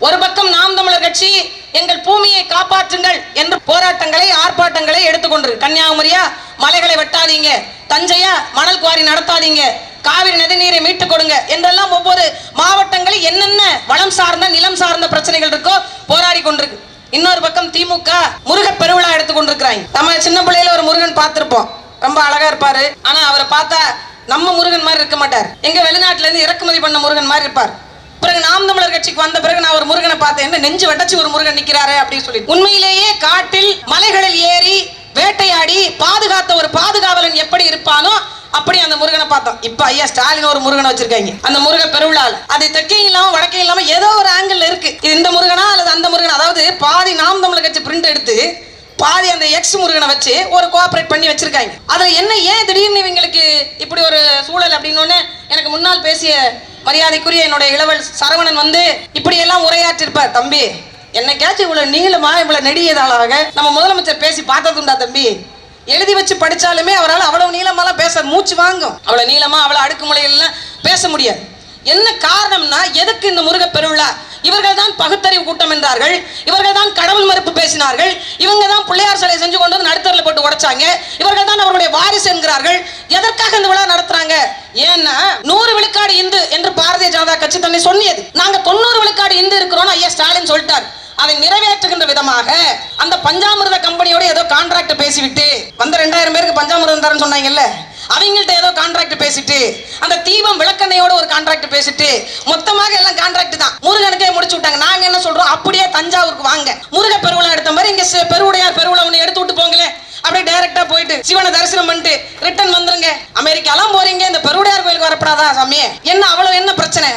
ஒரு பக்கம் நாம் தமிழர் கட்சி எங்கள் பூமியை காப்பாற்றுங்கள் என்று போராட்டங்களை ஆர்ப்பாட்டங்களை எடுத்துக்கொண்டிருக்கு. கன்னியாகுமரியா மலைகளை வெட்டாதீங்க, தஞ்சையா மணல் குவாரி நடத்தாதீங்க, காவிரி நதிநீரை மீட்டுக் கொடுங்க என்றெல்லாம் ஒவ்வொரு மாவட்டங்களில் என்னென்ன வளம் சார்ந்த நிலம் சார்ந்த பிரச்சனைகள் இருக்கோ போராடி கொண்டிருக்கு. இன்னொரு பக்கம் திமுக முருக பெருவிழா எடுத்துக்கொண்டிருக்கிறாங்க. நம்ம சின்ன பிள்ளையில ஒரு முருகன் பார்த்திருப்போம், ரொம்ப அழகா இருப்பாரு. ஆனா அவரை பார்த்தா நம்ம முருகன் மாதிரி இருக்க மாட்டார், எங்க வெளிநாட்டுல இருந்து இறக்குமதி பண்ண முருகன் மாதிரி இருப்பார். பிறகு நாம் தமிழர் கட்சிக்கு வந்த பிறகு நான் ஒரு முருகனை பார்த்தேன், என்ன நெஞ்சு வெட்டச்சு ஒரு முருகன் நிக்கிறாரு அப்படின்னு சொல்லி. உண்மையிலேயே காட்டில் மலைகளில் ஏறி வேட்டையாடி பாதுகாத்த ஒரு பாதுகாவலன் எப்படி இருப்பானோ அப்படி அந்த முருகனை பார்த்தோம். இப்ப ஐயா ஸ்டாலின் ஒரு முருகனை வச்சிருக்காங்க அந்த முருக பெருவிழால. அது தெற்கையும் இல்லாம வடக்கையும் இல்லாம ஏதோ ஒரு ஆங்கிள் இருக்கு. இது இந்த முருகனா அல்லது அந்த முருகனா, அதாவது பாதி நாம் தமிழர் கட்சி பிரிண்ட் எடுத்து பாதி அந்த எக்ஸ் முருகனை வச்சு ஒரு கோஆபரேட் பண்ணி வச்சிருக்காங்க. அதுல என்ன ஏன் திடீர்னு இவங்களுக்கு இப்படி ஒரு சூழல் அப்படின்னு எனக்கு முன்னால் பேசிய மரியாதைக்குரிய என்னுடைய இளவல் சரவணன் வந்து இப்படி எல்லாம் உரையாற்றிருப்பார். தம்பி என்னைக்காச்சும் இவ்வளவு நீளமா இவ்வளவு நெடியதாளாக நம்ம முதலமைச்சர் பேசி பார்த்ததுண்டா தம்பி? எழுதி வச்சு படிச்சாலுமே அவரால் அவ்வளவு நீளமாலாம் பேச மூச்சு வாங்கும். அவ்வளவு நீளமா அவ்வளவு அடுக்குமுறைகள்லாம் பேச முடியாது. என்ன காரணம்னா எதுக்கு இந்த முருக பெருவிழா? இவர்கள் தான் பகுத்தறிவு கூட்டம் என்றார்கள், இவர்கள் தான் கடவுள் மறுப்பு பேசினார்கள், இவங்க தான் பிள்ளையார் சிலை செஞ்சு கொண்டு வந்து நடுத்தரில் போட்டு உடைச்சாங்க, இவர்கள் தான் அவருடைய வாரிசு என்கிறார்கள். எதற்காக இந்த விழா நடத்துறாங்க? ஏன்னா 100 விழுக்காடு இந்து என்று பாரதிய ஜனதா கட்சி தன்னை சொன்னியது. நாங்க 90 விழுக்காடு இந்து இருக்கிறோம் ஐயா ஸ்டாலின் சொல்லிட்டார். அதை நிறைவேற்றுகின்ற விதமாக அந்த பஞ்சாமிர்த கம்பெனியோட ஏதோ கான்ட்ராக்ட் பேசிவிட்டு வந்த 2000 பேருக்கு பஞ்சாமிர்தம் தரேன்னு சொன்னாங்கல்ல, அவங்கள்ட்ட ஏதோ கான்ட்ராக்ட் பேசிட்டு அந்த தீபம் விளக்கெண்ணையோட ஒரு கான்ட்ராக்ட் பேசிட்டு மொத்தமாக எல்லாம் கான்ட்ராக்ட் தான் முருகனுக்கே முடிச்சு விட்டாங்க. நாங்க என்ன சொல்றோம், அப்படியே தஞ்சாவூருக்கு வாங்க, முருக பெருவிழா எடுத்த மாதிரி இங்க பெருவுடையார் பெருவிழா ஒன்று எடுத்து விட்டு போங்களேன், அப்படியே டைரக்டா போயிட்டு சிவனை தரிசனம் பண்ணிட்டு ரிட்டர்ன் வந்துருங்க. அமெரிக்காலாம் போறீங்க, இந்த பெருவுடையார் கோயிலுக்கு வரப்படாதா சாமி? என்ன அவ்வளவு என்ன பிரச்சனை?